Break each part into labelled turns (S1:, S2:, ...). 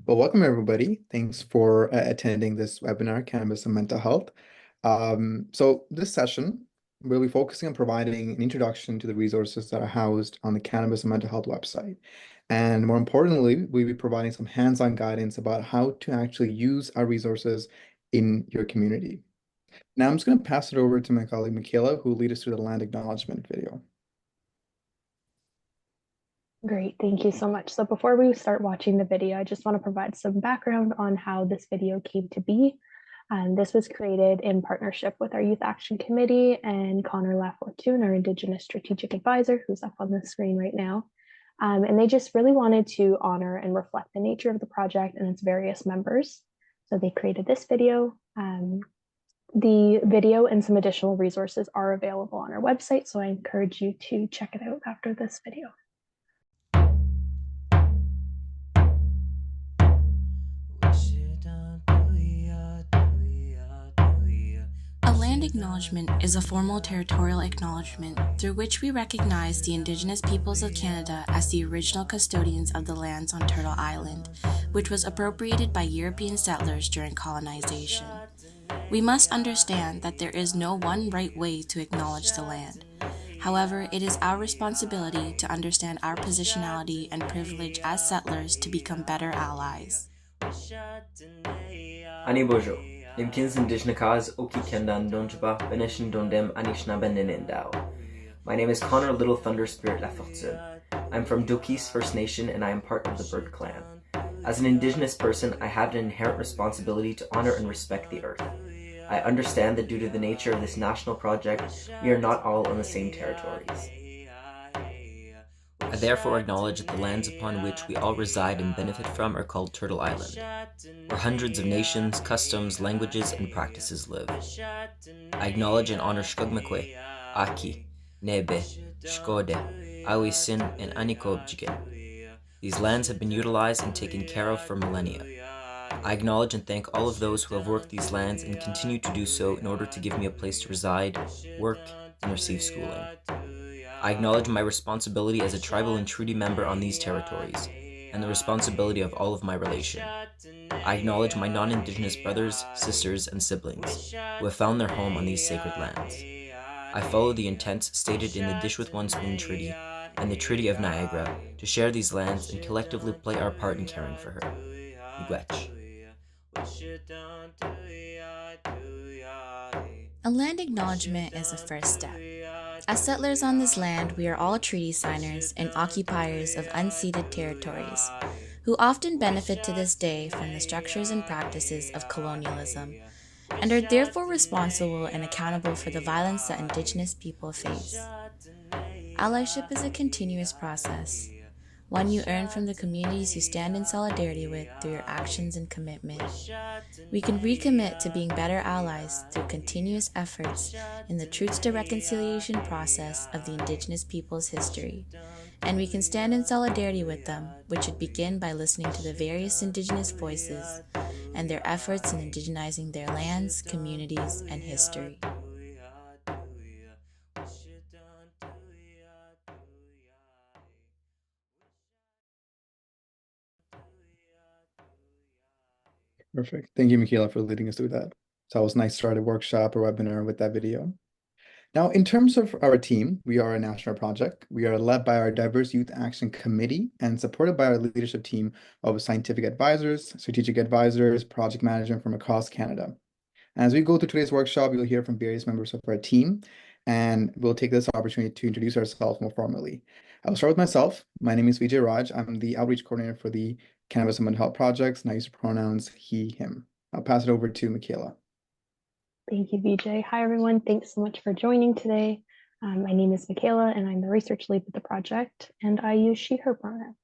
S1: Well, welcome everybody. Thanks for attending this webinar, Cannabis and Mental Health. So this session, we'll be focusing on providing an introduction to the resources that are housed on the Cannabis and Mental Health website. And more importantly, we'll be providing some hands-on guidance about how to actually use our resources in your community. Now I'm just going to pass it over to my colleague, Michaela, who will lead us through the land acknowledgement video.
S2: Great, thank you so much. So before we start watching the video, I just want to provide some background on how this video came to be. This was created in partnership with our Youth Action Committee and Connor Lafortune, our Indigenous Strategic Advisor, who's up on the screen right now. And they just really wanted to honor and reflect the nature of the project and its various members. So they created this video. The video and some additional resources are available on our website, so I encourage you to check it out after this video.
S3: A land acknowledgement is a formal territorial acknowledgement through which we recognize the Indigenous peoples of Canada as the original custodians of the lands on Turtle Island, which was appropriated by European settlers during colonization. We must understand that there is no one right way to acknowledge the land. However, it is our responsibility to understand our positionality and privilege as settlers to become better allies.
S4: Ani bojo, Nimkins Indigenous Oki Kendan Donjaba Benishin Dondem Anishna Beninindao. My name is Connor Little Thunder Spirit Lafortune. I'm from Dokis First Nation and I am part of the Bird Clan. As an Indigenous person, I have an inherent responsibility to honor and respect the earth. I understand that due to the nature of this national project, we are not all on the same territories. I therefore acknowledge that the lands upon which we all reside and benefit from are called Turtle Island, where hundreds of nations, customs, languages, and practices live. I acknowledge and honor Shkogmakwe, Aki, Nebe, Shkode, Awisin, and Anikobjigen. These lands have been utilized and taken care of for millennia. I acknowledge and thank all of those who have worked these lands and continue to do so in order to give me a place to reside, work, and receive schooling. I acknowledge my responsibility as a tribal and treaty member on these territories, and the responsibility of all of my relation. I acknowledge my non-Indigenous brothers, sisters, and siblings who have found their home on these sacred lands. I follow the intents stated in the Dish with One Spoon Treaty and the Treaty of Niagara to share these lands and collectively play our part in caring for her. Miigwech.
S3: A land acknowledgement is a first step. As settlers on this land, we are all treaty signers and occupiers of unceded territories, who often benefit to this day from the structures and practices of colonialism, and are therefore responsible and accountable for the violence that Indigenous people face. Allyship is a continuous process, one you earn from the communities you stand in solidarity with through your actions and commitment. We can recommit to being better allies through continuous efforts in the Truths to Reconciliation process of the Indigenous people's history. And we can stand in solidarity with them, which would begin by listening to the various Indigenous voices and their efforts in indigenizing their lands, communities, and history.
S1: Perfect. Thank you, Michaela, for leading us through that. So it was nice to start a workshop or webinar with that video. Now, in terms of our team, we are a national project. We are led by our Diverse Youth Action Committee and supported by our leadership team of scientific advisors, strategic advisors, project management from across Canada. As we go through today's workshop, you'll hear from various members of our team, and we'll take this opportunity to introduce ourselves more formally. I'll start with myself. My name is Vijay Raj. I'm the outreach coordinator for the Cannabis and Mental Health projects, and I use the pronouns he, him. I'll pass it over to Michaela.
S2: Thank you, Vijay. Hi, everyone. Thanks so much for joining today. My name is Michaela, and I'm the research lead with the project, and I use she, her pronoun.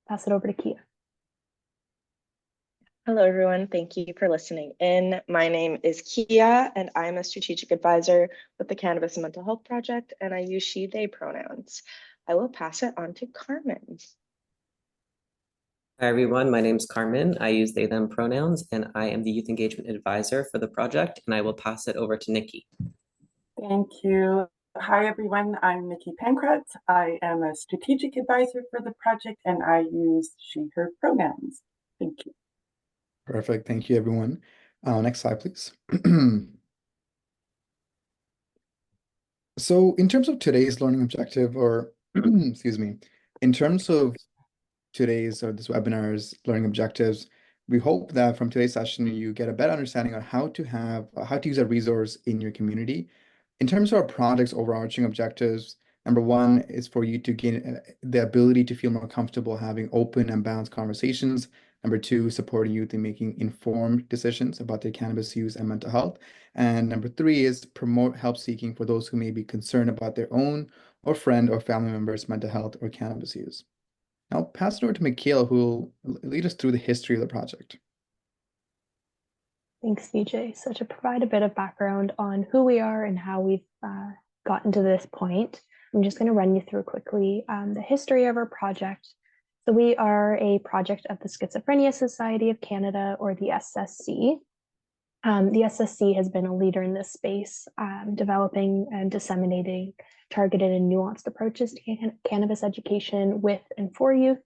S2: Pass it over to Kia.
S5: Hello, everyone. Thank you for listening in. My name is Kia, and I'm a strategic advisor with the Cannabis and Mental Health Project, and I use she, they pronouns. I will pass it on to Carmen.
S6: Hi, everyone. My name is Carmen. I use they, them pronouns, and I am the Youth Engagement Advisor for the project, and I will pass it over to Nikki.
S7: Thank you. Hi, everyone. I'm Nikki Pankratz. I am a strategic advisor for the project, and I use she, her pronouns. Thank you.
S1: Perfect. Thank you, everyone. Next slide, please. So in terms of today's learning objective, or excuse me, in terms of today's or this webinar's learning objectives, we hope that from today's session you get a better understanding on how to use a resource in your community. In terms of our project's overarching objectives, number one is for you to gain the ability to feel more comfortable having open and balanced conversations. Number two, supporting youth in making informed decisions about their cannabis use and mental health. And number three is promote help seeking for those who may be concerned about their own or friend or family members' mental health or cannabis use. I'll pass it over to Michaela, who will lead us through the history of the project.
S2: Thanks, CJ. So to provide a bit of background on who we are and how we've gotten to this point, I'm just going to run you through quickly the history of our project. So we are a project of the Schizophrenia Society of Canada, or the SSC. The SSC has been a leader in this space, developing and disseminating targeted and nuanced approaches to cannabis education with and for youth.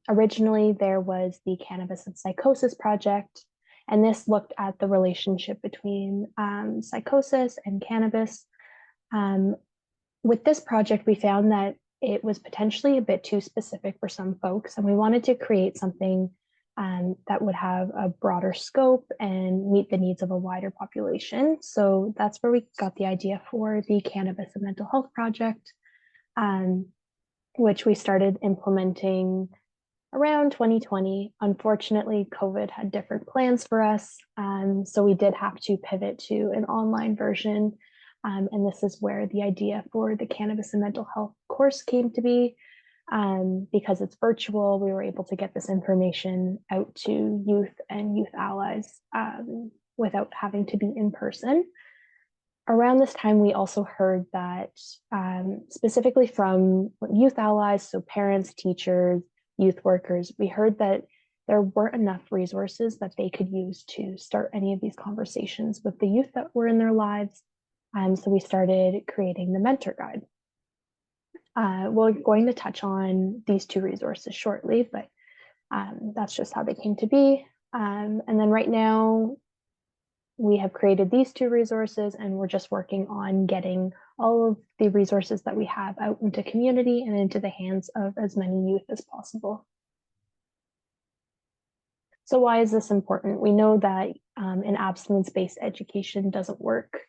S2: Originally, there was the Cannabis and Psychosis Project, and this looked at the relationship between psychosis and cannabis. With this project, we found that it was potentially a bit too specific for some folks, and we wanted to create something that would have a broader scope and meet the needs of a wider population. So that's where we got the idea for the Cannabis and Mental Health Project, which we started implementing around 2020. Unfortunately, COVID had different plans for us, so we did have to pivot to an online version. And this is where the idea for the Cannabis and Mental Health course came to be. Because it's virtual, we were able to get this information out to youth and youth allies without having to be in person. Around this time, we also heard that specifically from youth allies, so parents, teachers, youth workers, we heard that there weren't enough resources that they could use to start any of these conversations with the youth that were in their lives. So we started creating the mentor guide. We're going to touch on these two resources shortly, but that's just how they came to be. And then right now, we have created these two resources, and we're just working on getting all of the resources that we have out into community and into the hands of as many youth as possible. So why is this important? We know that an abstinence-based education doesn't work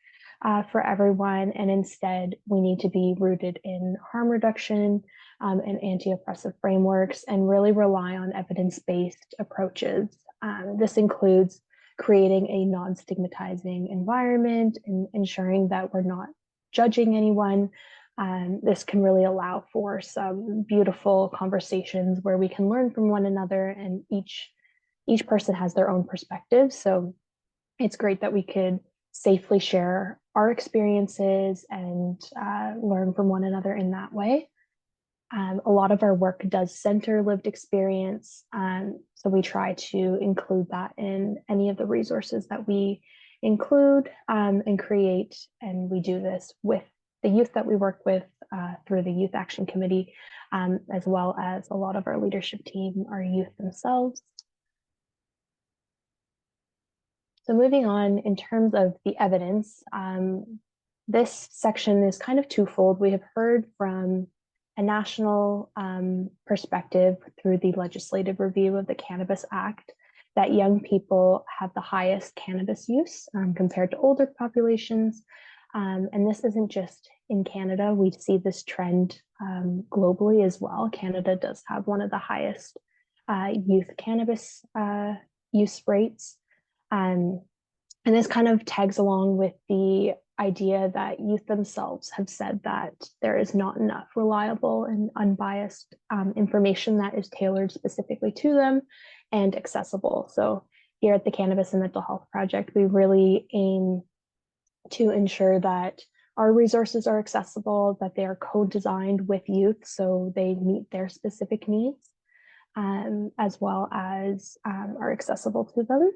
S2: for everyone, and instead we need to be rooted in harm reduction and anti-oppressive frameworks, and really rely on evidence-based approaches. This includes creating a non-stigmatizing environment and ensuring that we're not judging anyone. This can really allow for some beautiful conversations where we can learn from one another, and each person has their own perspective. So it's great that we could safely share our experiences and learn from one another in that way. A lot of our work does center lived experience, so we try to include that in any of the resources that we include and create, and we do this with the youth that we work with through the Youth Action Committee, as well as a lot of our leadership team are youth themselves. So moving on, in terms of the evidence, this section is kind of twofold. We have heard from a national perspective through the legislative review of the Cannabis Act that young people have the highest cannabis use compared to older populations. And this isn't just in Canada. We see this trend globally as well. Canada does have one of the highest youth cannabis use rates. And this kind of tags along with the idea that youth themselves have said that there is not enough reliable and unbiased information that is tailored specifically to them and accessible. So here at the Cannabis and Mental Health Project, we really aim to ensure that our resources are accessible, that they are co-designed with youth so they meet their specific needs, as well as are accessible to them.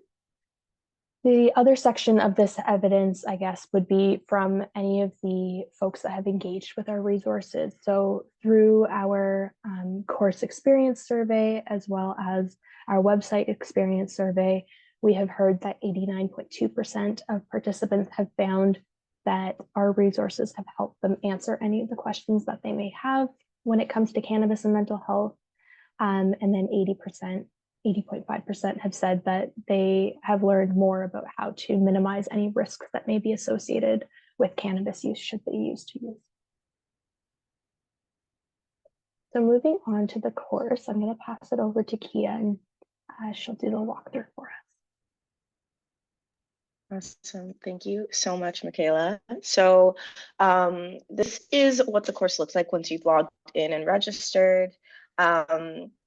S2: The other section of this evidence, I guess, would be from any of the folks that have engaged with our resources. So through our course experience survey, as well as our website experience survey, we have heard that 89.2% of participants have found that our resources have helped them answer any of the questions that they may have when it comes to cannabis and mental health. And then 80.5% have said that they have learned more about how to minimize any risks that may be associated with cannabis use should they use to use. So moving on to the course, I'm going to pass it over to Kia and she'll do the walkthrough for us.
S5: Awesome. Thank you so much, Michaela. So this is what the course looks like once you've logged in and registered.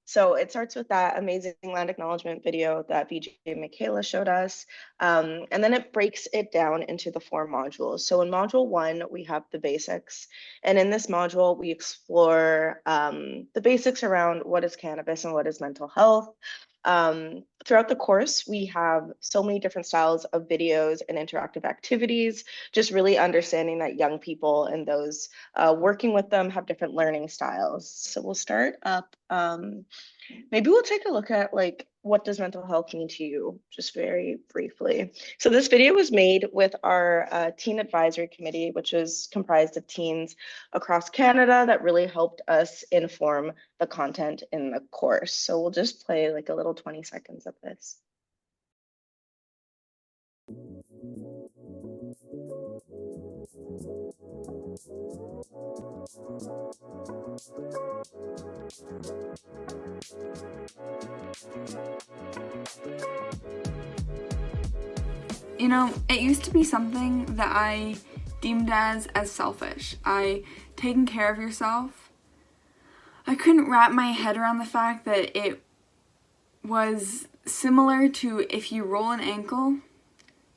S5: So it starts with that amazing land acknowledgement video that VJ Michaela showed us. And then it breaks it down into the 4 modules. So in module 1, we have the basics. And in this module, we explore the basics around what is cannabis and what is mental health. Throughout the course, we have so many different styles of videos and interactive activities, just really understanding that young people and those working with them have different learning styles. So we'll start up, maybe we'll take a look at like, what does mental health mean to you, just very briefly. So this video was made with our teen advisory committee, which is comprised of teens across Canada that really helped us inform the content in the course. So we'll just play like a little 20 seconds of this.
S8: You know, it used to be something that I deemed as selfish. Taking care of yourself. I couldn't wrap my head around the fact that it was similar to if you roll an ankle,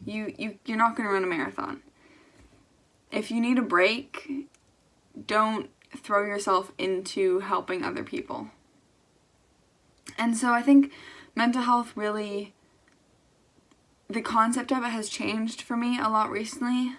S8: you're not going to run a marathon. If you need a break, don't throw yourself into helping other people. And so I think mental health really, the concept of it has changed for me a lot recently.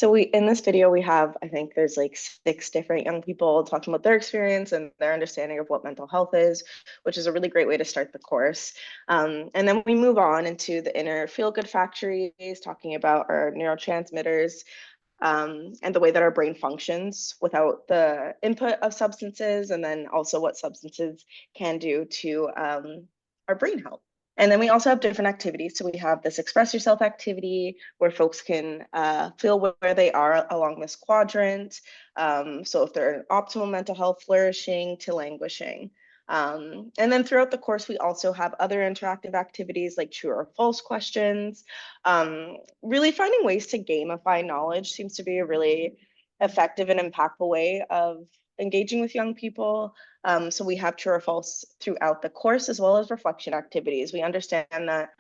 S5: So in this video, we have, I think there's like 6 different young people talking about their experience and their understanding of what mental health is, which is a really great way to start the course. And then we move on into the inner feel-good factories, talking about our neurotransmitters, and the way that our brain functions without the input of substances, and then also what substances can do to our brain health. And then we also have different activities. So we have this express yourself activity where folks can feel where they are along this quadrant. So if they're in optimal mental health, flourishing to languishing. And then throughout the course, we also have other interactive activities like true or false questions. Really finding ways to gamify knowledge seems to be a really effective and impactful way of engaging with young people. So we have true or false throughout the course, as well as reflection activities. We understand that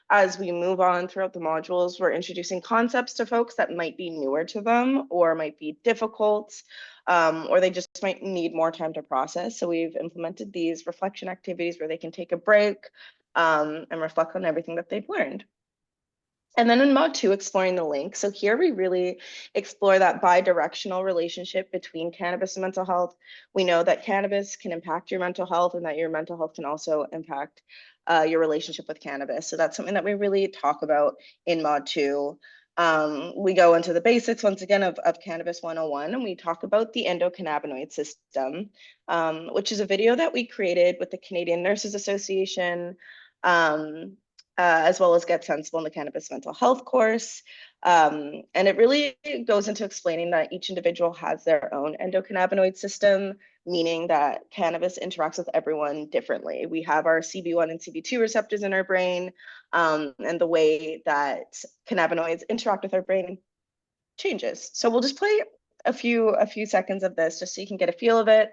S5: as we move on throughout the modules, we're introducing concepts to folks that might be newer to them or might be difficult, or they just might need more time to process. So we've implemented these reflection activities where they can take a break and reflect on everything that they've learned. And then in mod 2, exploring the link. So here we really explore that bi-directional relationship between cannabis and mental health. We know that cannabis can impact your mental health and that your mental health can also impact your relationship with cannabis. So that's something that we really talk about in mod 2. We go into the basics once again of Cannabis 101, and we talk about the endocannabinoid system, which is a video that we created with the Canadian Nurses Association, as well as Get Sensible in the Cannabis Mental Health course. And it really goes into explaining that each individual has their own endocannabinoid system, meaning that cannabis interacts with everyone differently. We have our CB1 and CB2 receptors in our brain, and the way that cannabinoids interact with our brain changes. So we'll just play a few seconds of this just so you can get a feel of it.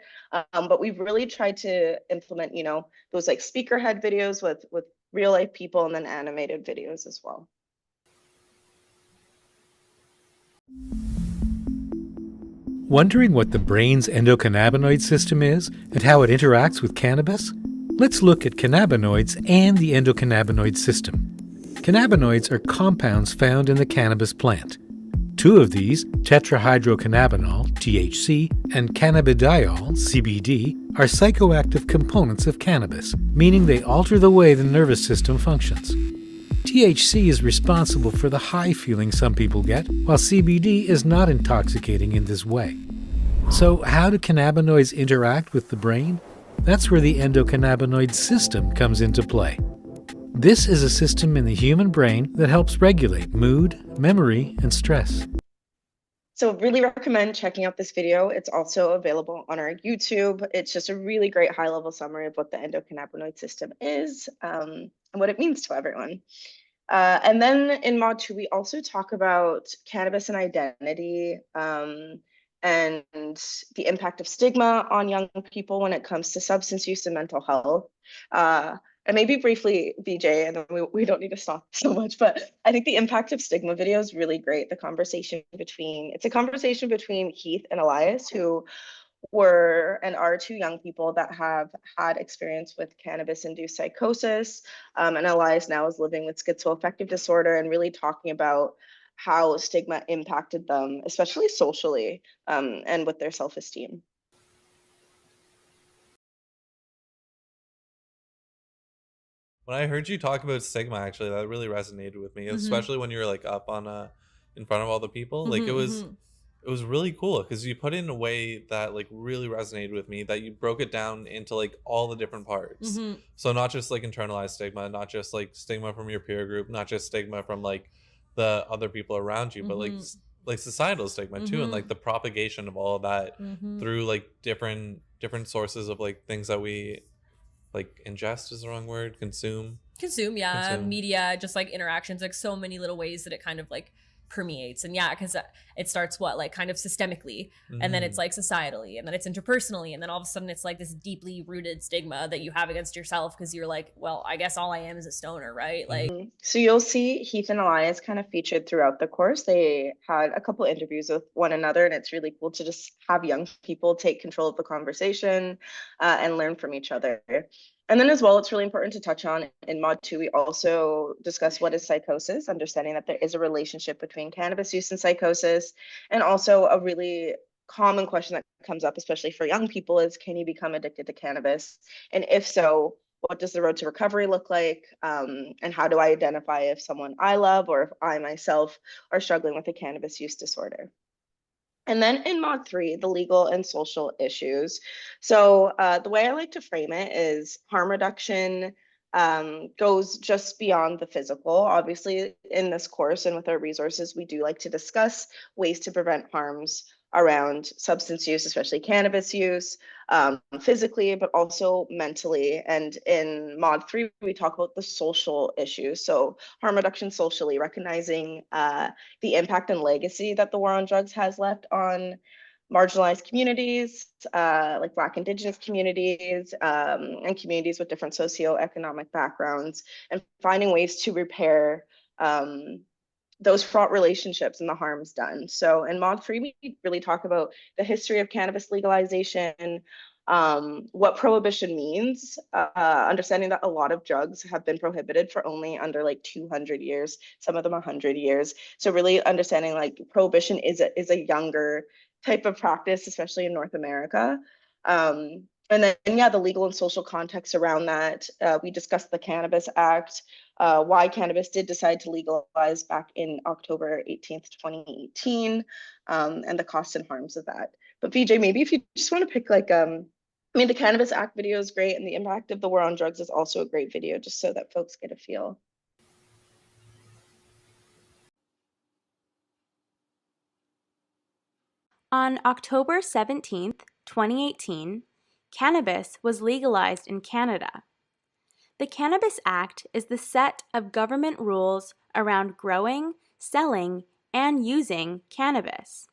S5: But we've really tried to implement, you know, those like speaker head videos with real life people and then animated videos as well.
S9: Wondering what the brain's endocannabinoid system is and how it interacts with cannabis? Let's look at cannabinoids and the endocannabinoid system. Cannabinoids are compounds found in the cannabis plant. Two of these, tetrahydrocannabinol, THC, and cannabidiol, CBD, are psychoactive components of cannabis, meaning they alter the way the nervous system functions. THC is responsible for the high feeling some people get, while CBD is not intoxicating in this way. So how do cannabinoids interact with the brain? That's where the endocannabinoid system comes into play. This is a system in the human brain that helps regulate mood, memory, and stress.
S5: So really recommend checking out this video. It's also available on our YouTube. It's just a really great high-level summary of what the endocannabinoid system is and what it means to everyone. And then in Mod 2, we also talk about cannabis and identity and the impact of stigma on young people when it comes to substance use and mental health. And maybe briefly, BJ, and then we don't need to stop so much, but I think the impact of stigma video is really great. It's a conversation between Heath and Elias, who were and are two young people that have had experience with cannabis-induced psychosis. And Elias now is living with schizoaffective disorder and really talking about how stigma impacted them, especially socially, and with their self-esteem.
S10: When I heard you talk about stigma, actually, that really resonated with me, especially when you were like up on in front of all the people. Like it was really cool because you put it in a way that like really resonated with me, that you broke it down into like all the different parts. So not just like internalized stigma, not just like stigma from your peer group, not just stigma from like the other people around you, but like societal stigma too, and like the propagation of all of that through like different sources of like things that we like ingest is the wrong word, consume,
S11: media, just like interactions, like so many little ways that it kind of like permeates. And because it starts like kind of systemically, and then it's like societally, and then it's interpersonally, and then all of a sudden it's like this deeply rooted stigma that you have against yourself because you're like, well, I guess all I am is a stoner, right? Like
S5: so you'll see Heath and Elias kind of featured throughout the course. They had a couple interviews with one another, and it's really cool to just have young people take control of the conversation and learn from each other. And then as well, it's really important to touch on in Mod 2, we also discuss what is psychosis, understanding that there is a relationship between cannabis use and psychosis. And also a really common question that comes up, especially for young people, is can you become addicted to cannabis? And if so, what does the road to recovery look like? And how do I identify if someone I love or if I myself are struggling with a cannabis use disorder? And then in Mod 3, the legal and social issues. So the way I like to frame it is harm reduction goes just beyond the physical. Obviously, in this course and with our resources, we do like to discuss ways to prevent harms around substance use, especially cannabis use, physically, but also mentally. And in Mod 3, we talk about the social issues. So harm reduction socially, recognizing the impact and legacy that the war on drugs has left on marginalized communities, like Black, Indigenous communities, and communities with different socioeconomic backgrounds, and finding ways to repair those fraught relationships and the harms done. So in Mod 3, we really talk about the history of cannabis legalization, what prohibition means, understanding that a lot of drugs have been prohibited for only under like 200 years, some of them 100 years. So really understanding like prohibition is a younger type of practice, especially in North America. And then, the legal and social context around that. We discussed the Cannabis Act, why cannabis did decide to legalize back in October 18th, 2018, and the costs and harms of that. But VJ, maybe if you just want to pick like, the Cannabis Act video is great, and the impact of the war on drugs is also a great video, just so that folks get a feel.
S12: On October 17th, 2018, cannabis was legalized in Canada. The Cannabis Act is the set of government rules around growing, selling, and using cannabis.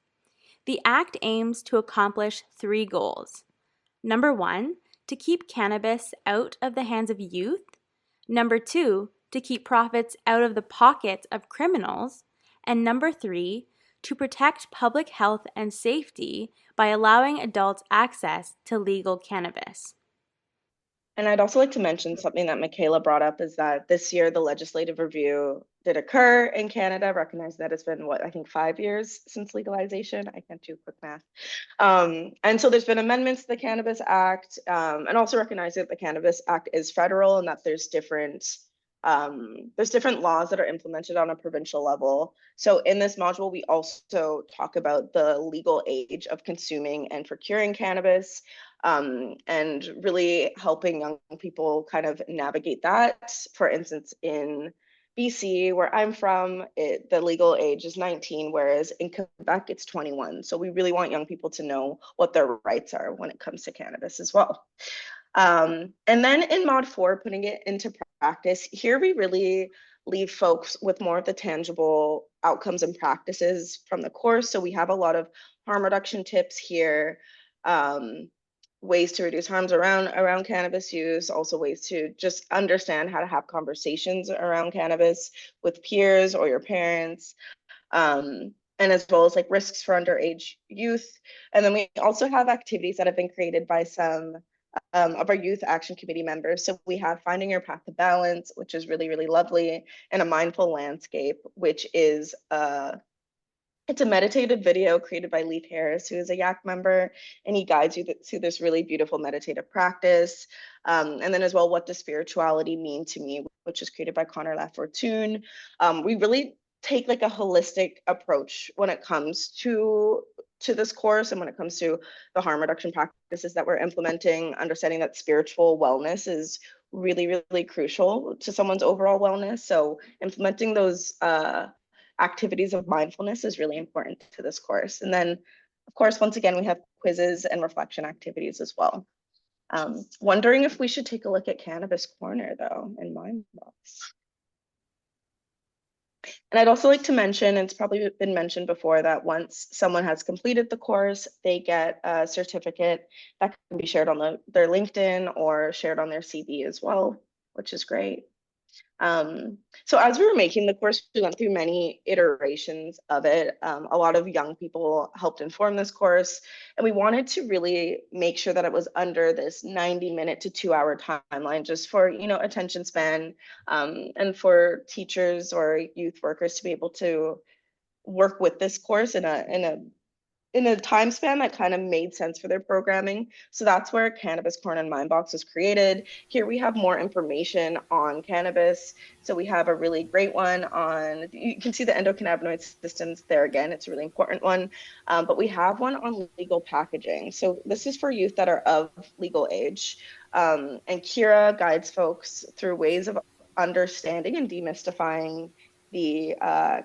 S12: The Act aims to accomplish 3 goals. Number 1, to keep cannabis out of the hands of youth. Number 2, to keep profits out of the pockets of criminals. And number 3, to protect public health and safety by allowing adults access to legal cannabis.
S5: And I'd also like to mention something that Michaela brought up is that this year the legislative review did occur in Canada. Recognize that it's been, what, I think 5 years since legalization. I can't do quick math. And so there's been amendments to the Cannabis Act, and also recognize that the Cannabis Act is federal and that there's different laws that are implemented on a provincial level. So in this module, we also talk about the legal age of consuming and procuring cannabis, and really helping young people kind of navigate that. For instance, in BC, where I'm from, the legal age is 19, whereas in Quebec, it's 21. So we really want young people to know what their rights are when it comes to cannabis as well. And then in Mod 4, putting it into practice, here we really leave folks with more of the tangible outcomes and practices from the course. So we have a lot of harm reduction tips here, ways to reduce harms around cannabis use, also ways to just understand how to have conversations around cannabis with peers or your parents, and as well as like risks for underage youth. And then we also have activities that have been created by some of our youth action committee members. So we have Finding Your Path to Balance, which is really, really lovely, and A Mindful Landscape, which is it's a meditative video created by Leith Harris, who is a YAC member, and he guides you through this really beautiful meditative practice. And then as well, What Does Spirituality Mean to Me, which is created by Connor Lafortune. We really take like a holistic approach when it comes to this course and when it comes to the harm reduction practices that we're implementing, understanding that spiritual wellness is really, really crucial to someone's overall wellness. So implementing those activities of mindfulness is really important to this course. And then, of course, once again, we have quizzes and reflection activities as well. Wondering if we should take a look at Cannabis Corner, though, in Mindbox. And I'd also like to mention, it's probably been mentioned before, that once someone has completed the course, they get a certificate that can be shared on their LinkedIn or shared on their CV as well, which is great. So as we were making the course, we went through many iterations of it. A lot of young people helped inform this course, and we wanted to really make sure that it was under this 90-minute to 2-hour timeline, just for, you know, attention span, and for teachers or youth workers to be able to work with this course in a time span that kind of made sense for their programming. So that's where Cannabis Corner and Mindbox was created. Here we have more information on cannabis. So we have a really great one on, you can see the endocannabinoid systems there again, it's a really important one. But we have one on legal packaging. So this is for youth that are of legal age. And Kira guides folks through ways of understanding and demystifying the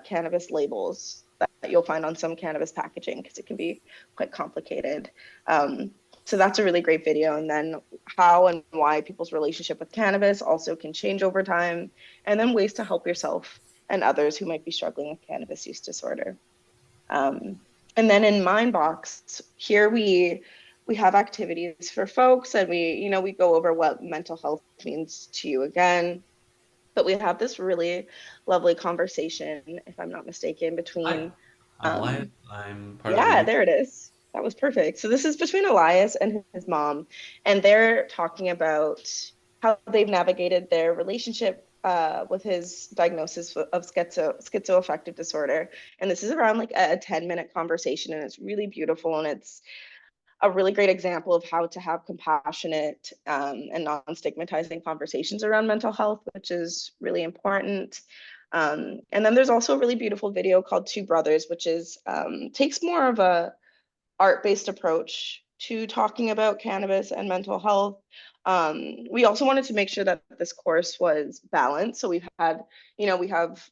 S5: cannabis labels that you'll find on some cannabis packaging, because it can be quite complicated. So that's a really great video. And then how and why people's relationship with cannabis also can change over time, and then ways to help yourself and others who might be struggling with cannabis use disorder. And then in Mindbox, here we have activities for folks, and we go over what mental health means to you again. But we have this really lovely conversation, if I'm not mistaken, between
S10: I'm Elias. I'm part of the
S5: yeah,
S10: youth.
S5: there it is. That was perfect. So this is between Elias and his mom, and they're talking about how they've navigated their relationship with his diagnosis of schizoaffective disorder. And this is around like a 10-minute conversation, and it's really beautiful, and it's a really great example of how to have compassionate and non-stigmatizing conversations around mental health, which is really important. And then there's also a really beautiful video called Two Brothers, which is takes more of a art-based approach to talking about cannabis and mental health. We also wanted to make sure that this course was balanced. So we've had, we have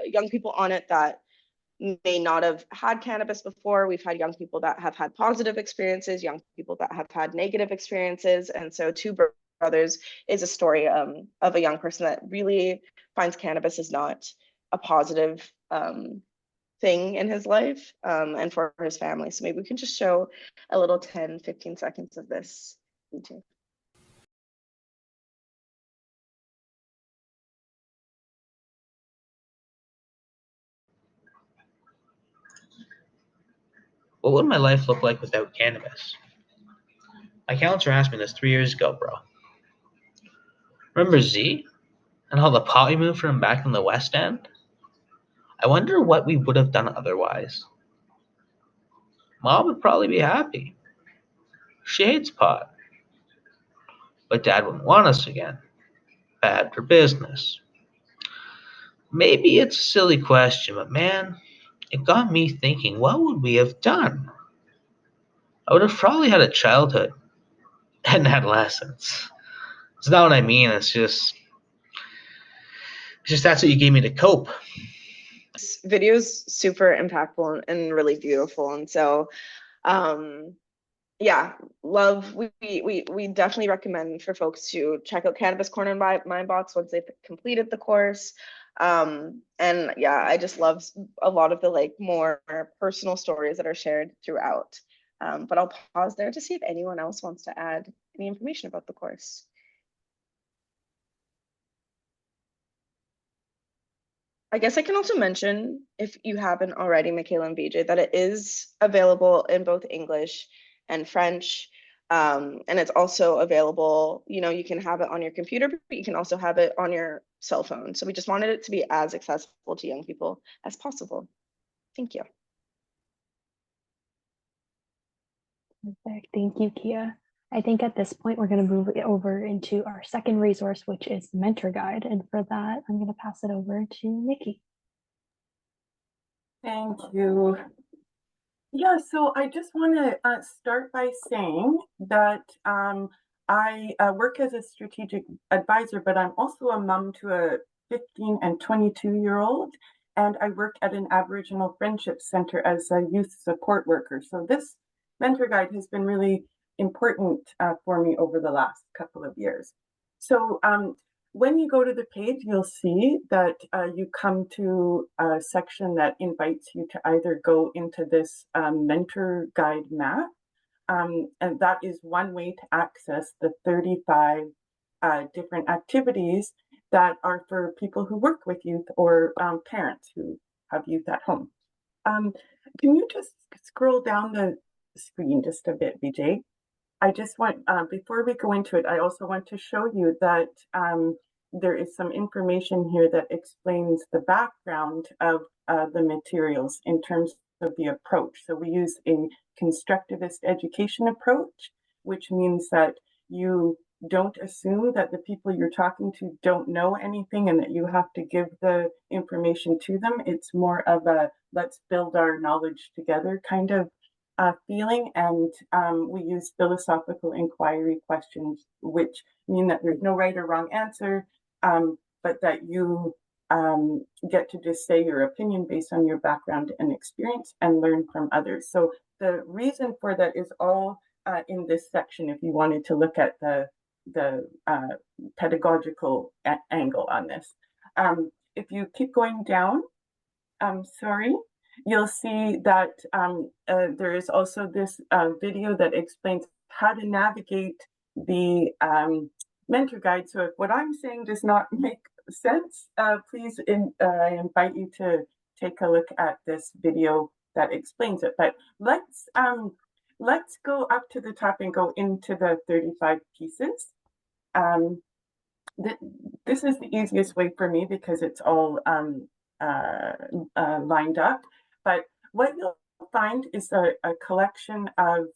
S5: young people on it that may not have had cannabis before. We've had young people that have had positive experiences, young people that have had negative experiences. And so Two Brothers is a story of a young person that really finds cannabis is not a positive thing in his life and for his family. So maybe we can just show a little 10-15 seconds of this video.
S13: What would my life look like without cannabis? My counselor asked me this 3 years ago, bro. Remember Z? And how the pot we moved from back in the West End? I wonder what we would have done otherwise. Mom would probably be happy. She hates pot. But Dad wouldn't want us again. Bad for business. Maybe it's a silly question, but man, it got me thinking, what would we have done? I would have probably had a childhood and adolescence. It's not what I mean, it's just that's what you gave me to cope.
S5: This video is super impactful and really beautiful. And so yeah, we definitely recommend for folks to check out Cannabis Corner and Mindbox once they've completed the course. And yeah, I just love a lot of the like more personal stories that are shared throughout. But I'll pause there to see if anyone else wants to add any information about the course. I guess I can also mention, if you haven't already, Michaela and VJ, that it is available in both English and French. And it's also available, you know, you can have it on your computer, but you can also have it on your cell phone. So we just wanted it to be as accessible to young people as possible. Thank you.
S2: Perfect. Thank you, Kia. I think at this point, we're going to move over into our second resource, which is the mentor guide. And for that, I'm going to pass it over to Nikki.
S7: Thank you. Yeah, so I just want to start by saying that I work as a strategic advisor, but I'm also a mom to a 15 and 22-year-old, and I work at an Aboriginal Friendship Center as a youth support worker. So this mentor guide has been really important for me over the last couple of years. So when you go to the page, you'll see that you come to a section that invites you to either go into this mentor guide map, and that is one way to access the 35 different activities that are for people who work with youth or parents who have youth at home. Can you just scroll down the screen just a bit, VJ? I just want, before we go into it, I also want to show you that there is some information here that explains the background of the materials in terms of the approach. So we use a constructivist education approach, which means that you don't assume that the people you're talking to don't know anything and that you have to give the information to them. It's more of a let's build our knowledge together kind of feeling, and we use philosophical inquiry questions, which mean that there's no right or wrong answer, but that you get to just say your opinion based on your background and experience and learn from others. So the reason for that is all in this section if you wanted to look at the pedagogical angle on this. If you keep going down, you'll see that there is also this video that explains how to navigate the mentor guide. So if what I'm saying does not make sense, please I invite you to take a look at this video that explains it. But let's go up to the top and go into the 35 pieces. This is the easiest way for me because it's all lined up. But what you'll find is a collection of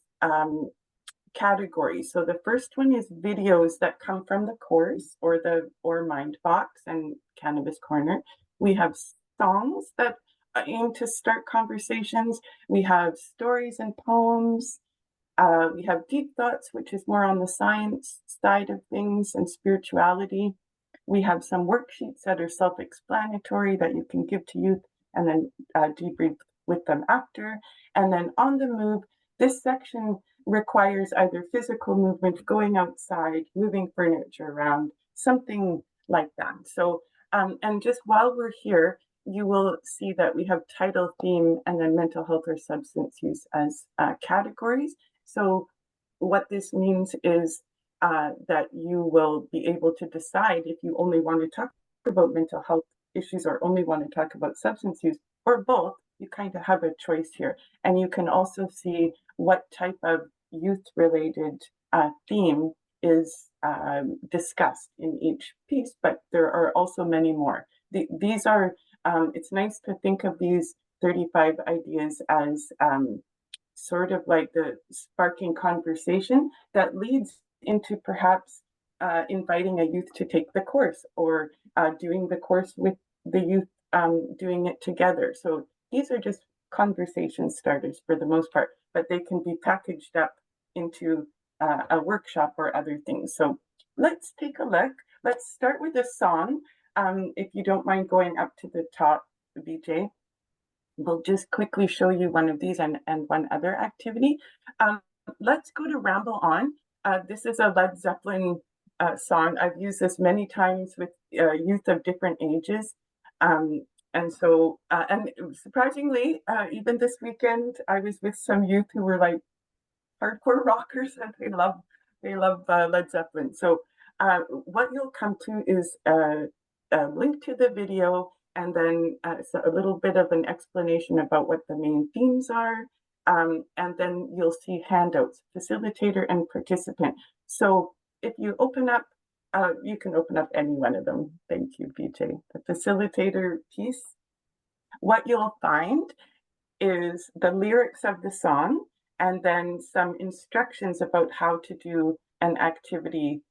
S7: categories. So the first one is videos that come from the course or Mindbox and Cannabis Corner. We have songs that aim to start conversations. We have stories and poems. We have deep thoughts, which is more on the science side of things and spirituality. We have some worksheets that are self-explanatory that you can give to youth and then debrief with them after. And then on the move, this section requires either physical movement, going outside, moving furniture around, something like that. So, and just while we're here, you will see that we have title, theme, and then mental health or substance use as categories. So what this means is that you will be able to decide if you only want to talk about mental health issues or only want to talk about substance use or both. You kind of have a choice here. And you can also see what type of youth-related theme is discussed in each piece, but there are also many more. These are, it's nice to think of these 35 ideas as sort of like the sparking conversation that leads into perhaps inviting a youth to take the course, or doing the course with the youth, doing it together. So these are just conversation starters for the most part, but they can be packaged up into a workshop or other things. So let's take a look. Let's start with a song. If you don't mind going up to the top, BJ. We'll just quickly show you one of these and one other activity. Let's go to Ramble On. This is a Led Zeppelin song. I've used this many times with youth of different ages. And so, and surprisingly, even this weekend, I was with some youth who were like hardcore rockers, and they love Led Zeppelin. So what you'll come to is a link to the video, and then a little bit of an explanation about what the main themes are. And then you'll see handouts, facilitator and participant. So if you open up, you can open up any one of them. Thank you, BJ. The facilitator piece, what you'll find is the lyrics of the song, and then some instructions about how to do an activity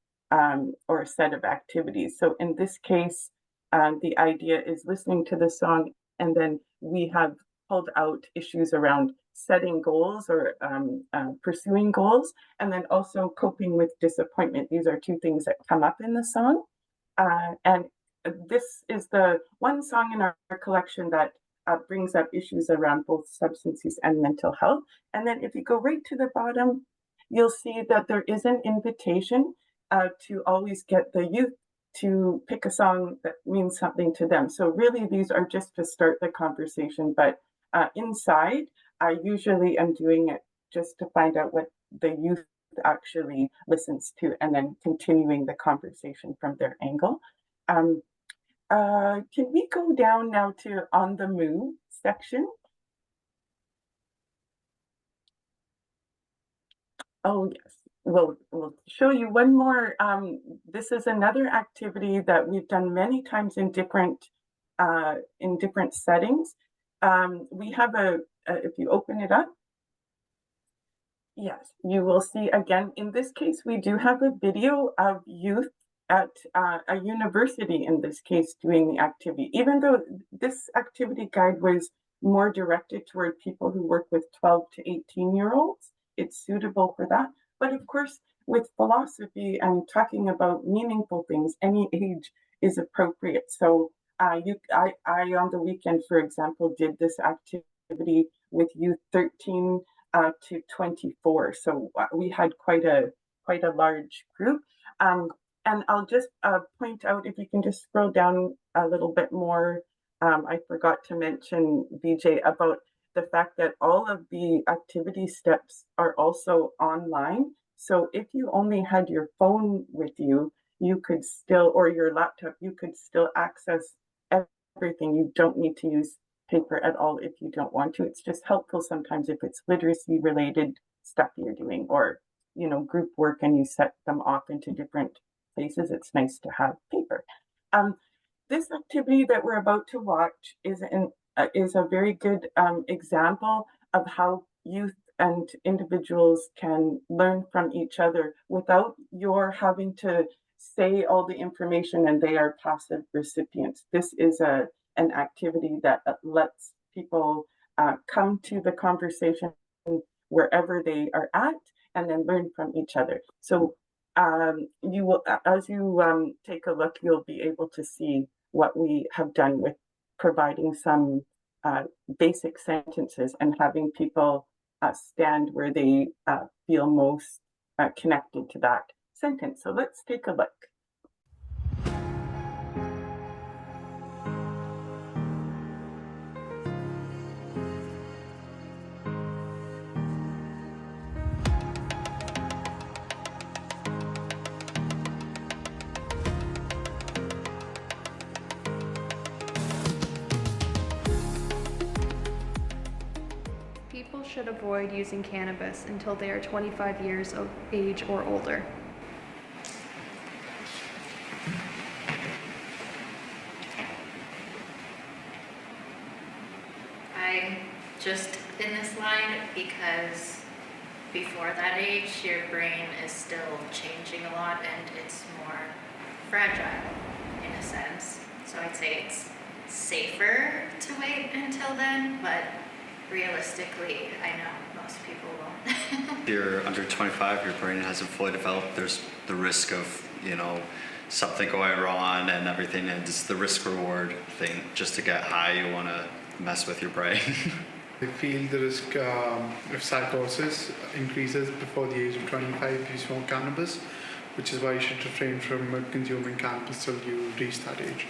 S7: or a set of activities. So in this case, the idea is listening to the song, and then we have pulled out issues around setting goals or pursuing goals, and then also coping with disappointment. These are two things that come up in the song. And this is the one song in our collection that brings up issues around both substance use and mental health. And then if you go right to the bottom, you'll see that there is an invitation to always get the youth to pick a song that means something to them. So really, these are just to start the conversation, but inside, I usually am doing it just to find out what the youth actually listens to, and then continuing the conversation from their angle. Can we go down now to On the Move section? Oh, yes. We'll show you one more. This is another activity that we've done many times in different settings. We have if you open it up, yes, you will see again, in this case, we do have a video of youth at a university, in this case, doing the activity. Even though this activity guide was more directed toward people who work with 12 to 18-year-olds, it's suitable for that. But of course, with philosophy and talking about meaningful things, any age is appropriate. So I on the weekend, for example, did this activity with youth 13 to 24. So we had quite a large group. And I'll just point out, if you can just scroll down a little bit more, I forgot to mention, BJ, about the fact that all of the activity steps are also online. So if you only had your phone with you, you could still, or your laptop, you could still access everything. You don't need to use paper at all if you don't want to. It's just helpful sometimes if it's literacy related stuff you're doing, or group work, and you set them off into different places. It's nice to have paper. This activity that we're about to watch is a very good example of how youth and individuals can learn from each other without your having to say all the information and they are passive recipients. This is an activity that lets people come to the conversation wherever they are at, and then learn from each other. So you will, as you take a look, you'll be able to see what we have done with providing some basic sentences and having people stand where they feel most connected to that sentence. So let's take a look.
S14: People should avoid using cannabis until they are 25 years of age or older.
S15: just in this line because before that age, your brain is still changing a lot and it's more fragile in a sense. So I'd say it's safer to wait until then, but realistically, I know most people won't.
S16: If you're under 25, your brain hasn't fully developed. There's the risk of, something going wrong and everything, and it's the risk reward thing. Just to get high, you want to mess with your brain.
S17: I feel the risk of psychosis increases before the age of 25 if you smoke cannabis, which is why you should refrain from consuming cannabis till you reach that age.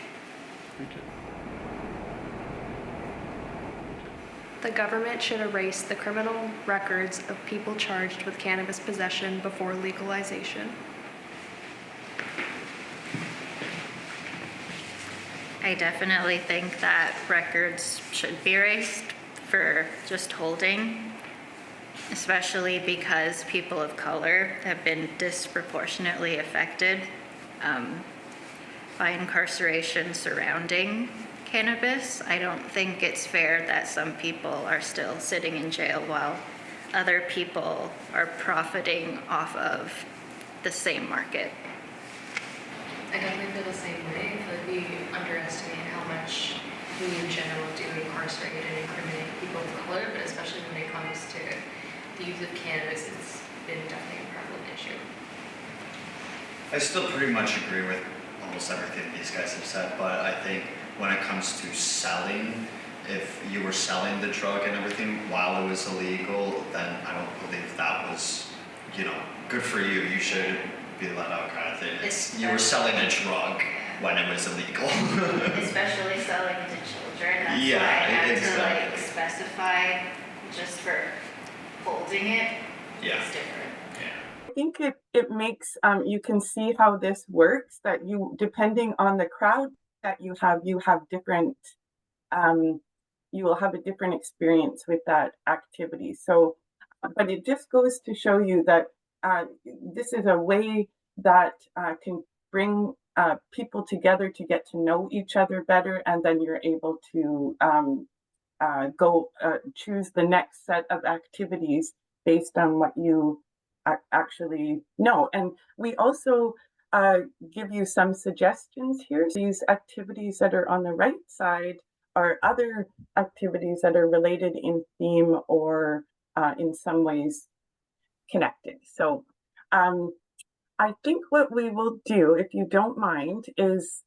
S14: The government should erase the criminal records of people charged with cannabis possession before legalization.
S15: I definitely think that records should be erased for just holding, especially because people of color have been disproportionately affected by incarceration surrounding cannabis. I don't think it's fair that some people are still sitting in jail while other people are profiting off of the same market.
S18: I definitely feel the same way. I feel like we underestimate how much we in general do incarcerate and incriminate people of color, but especially when it comes to the use of cannabis, it's been definitely a prevalent issue.
S16: I still pretty much agree with almost everything these guys have said, but I think when it comes to selling, if you were selling the drug and everything while it was illegal, then I don't believe that was, good for you. You should be let out kind of thing. You were selling a drug when it was illegal.
S15: Especially selling to children. That's why I had to specify just for holding it.
S16: Yeah.
S15: It's different.
S7: I think it makes, you can see how this works, that you, depending on the crowd that you have different, you will have a different experience with that activity. So, but it just goes to show you that this is a way that can bring people together to get to know each other better, and then you're able to go choose the next set of activities based on what you actually know. And we also give you some suggestions here. These activities that are on the right side are other activities that are related in theme or in some ways connected. So I think what we will do, if you don't mind, is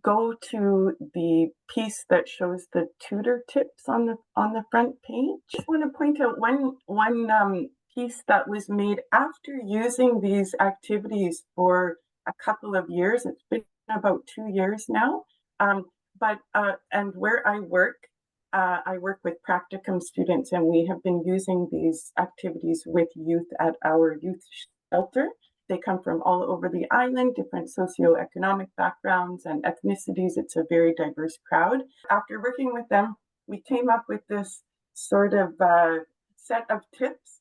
S7: go to the piece that shows the tutor tips on the front page. I want to point out one piece that was made after using these activities for a couple of years. It's been about 2 years now. And where I work with practicum students, and we have been using these activities with youth at our youth shelter. They come from all over the island, different socioeconomic backgrounds and ethnicities. It's a very diverse crowd. After working with them, we came up with this sort of set of tips,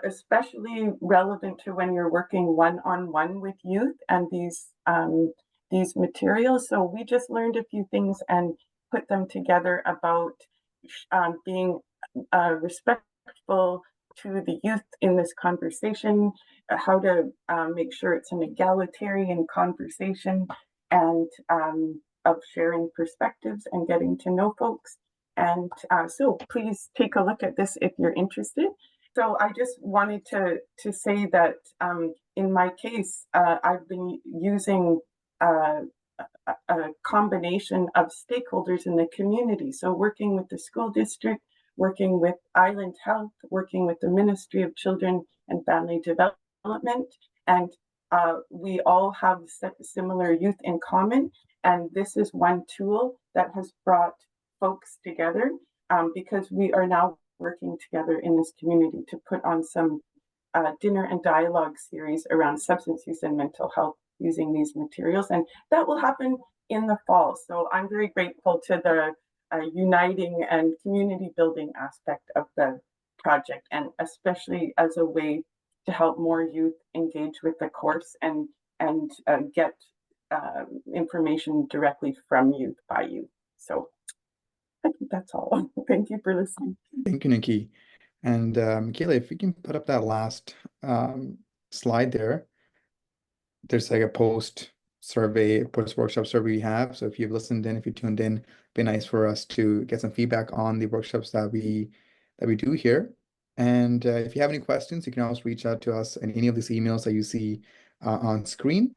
S7: especially relevant to when you're working one-on-one with youth and these materials. So we just learned a few things and put them together about being respectful to the youth in this conversation, how to make sure it's an egalitarian conversation, and of sharing perspectives and getting to know folks. And so please take a look at this if you're interested. So I just wanted to say that in my case, I've been using a combination of stakeholders in the community. So working with the school district, working with Island Health, working with the Ministry of Children and Family Development, and we all have similar youth in common. And this is one tool that has brought folks together because we are now working together in this community to put on some dinner and dialogue series around substance use and mental health using these materials. And that will happen in the fall. So I'm very grateful to the uniting and community building aspect of the project, and especially as a way to help more youth engage with the course and get information directly from youth by youth. So I think that's all. Thank you for listening.
S1: Thank you, Nikki. And Michaela, if you can put up that last slide there, there's like a post survey, post workshop survey we have. So if you've listened in, if you tuned in, it'd be nice for us to get some feedback on the workshops that we do here. And if you have any questions, you can always reach out to us in any of these emails that you see on screen.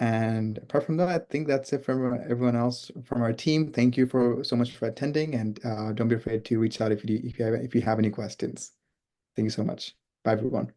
S1: And apart from that, I think that's it from everyone else from our team. Thank you so much for attending, and don't be afraid to reach out if you have any questions. Thank you so much. Bye, everyone.